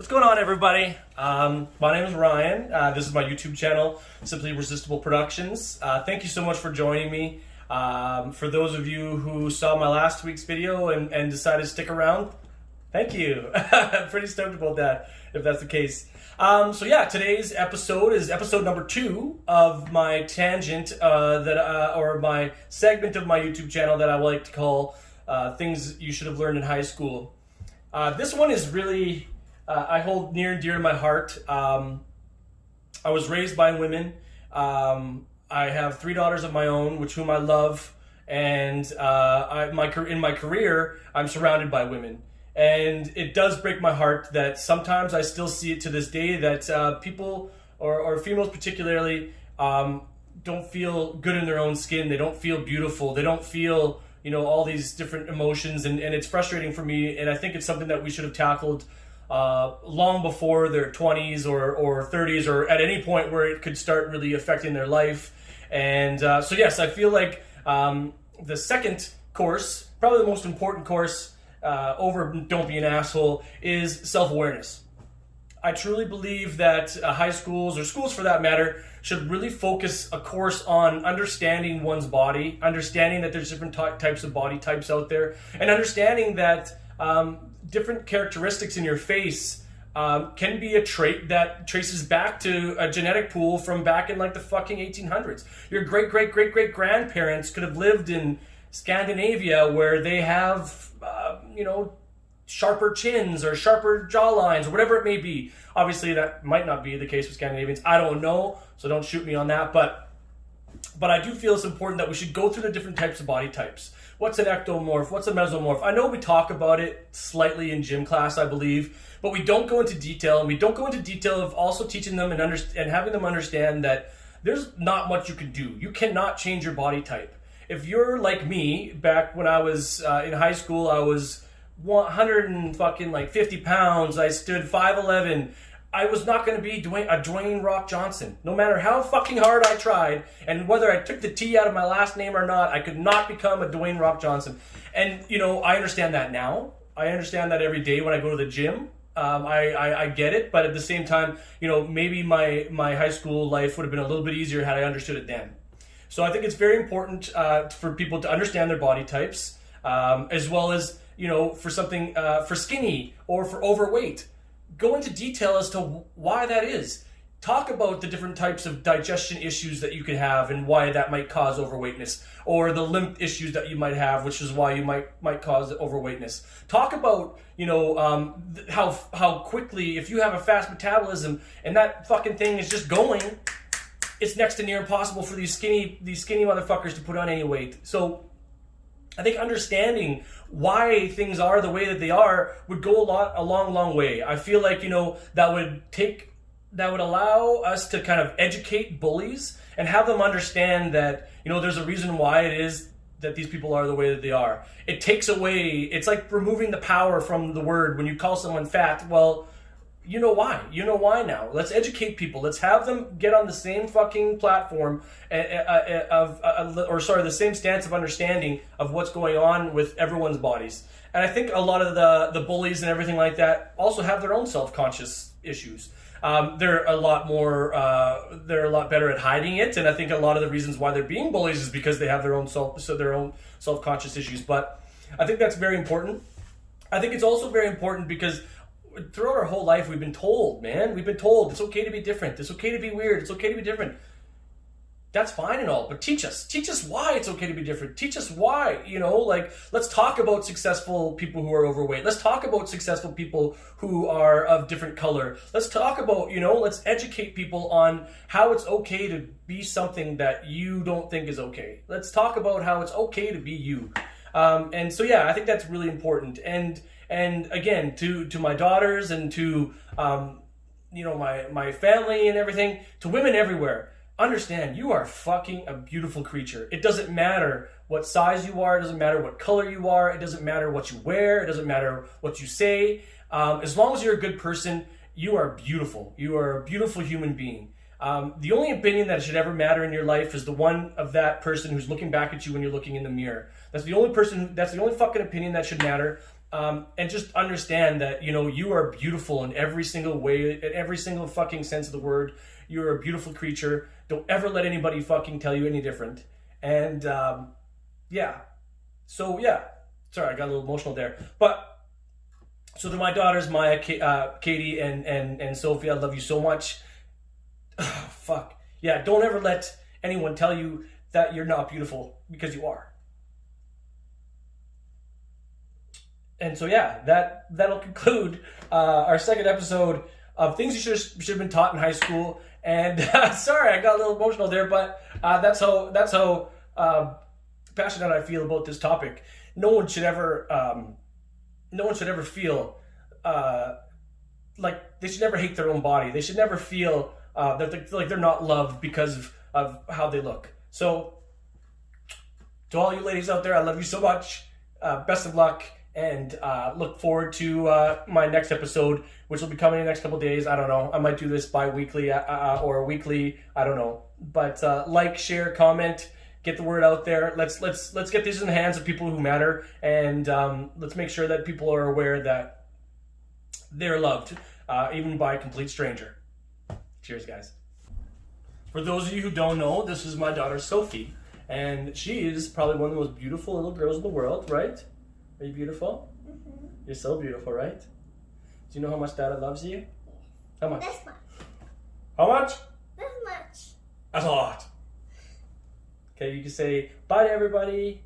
What's going on, everybody? My name is Ryan. This is my YouTube channel, Simply Resistible Productions. Thank you so much for joining me. For those of you who saw my last week's video and decided to stick around, thank you. I'm pretty stoked about that, if that's the case. Today's episode is episode number 2 of my tangent, or my segment of my YouTube channel that I like to call Things You Should Have Learned in High School. This one is really... I hold near and dear to my heart. I was raised by women. I have 3 daughters of my own, whom I love, and in my career, I'm surrounded by women. And it does break my heart that sometimes I still see it to this day that people, or females particularly, don't feel good in their own skin. They don't feel beautiful. They don't feel, all these different emotions, and it's frustrating for me. And I think it's something that we should have tackled long before their 20s or 30s, or at any point where it could start really affecting their life. And yes, I feel like the second course, probably the most important course over Don't Be an Asshole, is self-awareness. I truly believe that high schools, or schools for that matter, should really focus a course on understanding one's body, understanding that there's different types of body types out there, and understanding that different characteristics in your face can be a trait that traces back to a genetic pool from back in like the fucking 1800s. Your great-great-great-great-grandparents could have lived in Scandinavia, where they have, sharper chins or sharper jawlines or whatever it may be. Obviously, that might not be the case with Scandinavians. I don't know, so don't shoot me on that. But I do feel it's important that we should go through the different types of body types. What's an ectomorph? What's a mesomorph? I know we talk about it slightly in gym class, I believe, but we don't go into detail, and we don't go into detail of also teaching them and having them understand that there's not much you can do. You cannot change your body type. If you're like me, back when I was in high school, I was 150 pounds. I stood 5'11". I was not going to be Dwayne Rock Johnson. No matter how fucking hard I tried, and whether I took the T out of my last name or not, I could not become a Dwayne Rock Johnson. And, I understand that now. I understand that every day when I go to the gym. I get it, but at the same time, maybe my high school life would have been a little bit easier had I understood it then. So I think it's very important for people to understand their body types, as well as, for something, for skinny or for overweight. Go into detail as to why that is. Talk about the different types of digestion issues that you could have and why that might cause overweightness, or the lymph issues that you might have, which is why you might cause overweightness. Talk about, how quickly, if you have a fast metabolism and that fucking thing is just going, it's next to near impossible for these skinny motherfuckers to put on any weight. So I think understanding why things are the way that they are would go a long way. I feel like, that would allow us to kind of educate bullies and have them understand that, there's a reason why it is that these people are the way that they are. It takes away, it's like removing the power from the word. When you call someone fat, well, you know why. You know why now. Let's educate people. Let's have them get on the same fucking platform the same stance of understanding of what's going on with everyone's bodies. And I think a lot of the bullies and everything like that also have their own self-conscious issues. They're a lot better at hiding it, and I think a lot of the reasons why they're being bullies is because they have their own self-conscious issues. But I think that's very important. I think it's also very important because throughout our whole life, we've been told, it's okay to be different. It's okay to be weird. It's okay to be different. That's fine and all, but teach us why it's okay to be different. Teach us why, let's talk about successful people who are overweight. Let's talk about successful people who are of different color. Let's talk about, let's educate people on how it's okay to be something that you don't think is okay. Let's talk about how it's okay to be you. I think that's really important. And again, to my daughters and to, my family and everything, to women everywhere, understand you are fucking a beautiful creature. It doesn't matter what size you are. It doesn't matter what color you are. It doesn't matter what you wear. It doesn't matter what you say. As long as you're a good person, you are beautiful. You are a beautiful human being. The only opinion that should ever matter in your life is the one of that person who's looking back at you when you're looking in the mirror. That's the only fucking opinion that should matter. And just understand that, you know, you are beautiful in every single way, in every single fucking sense of the word. You're a beautiful creature. Don't ever let anybody fucking tell you any different. And yeah. So yeah. Sorry, I got a little emotional there. But so to my daughters, Maya, Katie, and Sophie, I love you so much. Oh, fuck. Yeah, don't ever let anyone tell you that you're not beautiful, because you are. And so yeah, that'll conclude our second episode of things you should have been taught in high school. And sorry, I got a little emotional there, but that's how passionate I feel about this topic. No one should ever feel like they should never hate their own body. They should never feel that they're not loved because of how they look. So to all you ladies out there, I love you so much. Best of luck. And look forward to my next episode, which will be coming in the next couple days. I don't know. I might do this bi-weekly or weekly. I don't know. But like, share, comment, get the word out there. Let's get these in the hands of people who matter, and let's make sure that people are aware that they're loved, even by a complete stranger. Cheers, guys. For those of you who don't know, this is my daughter Sophie, and she is probably one of the most beautiful little girls in the world, right? Are you beautiful? Mm-hmm. You're so beautiful, right? Do you know how much Dada loves you? How much? This much. How much? This much. That's a lot. Okay, you can say bye to everybody.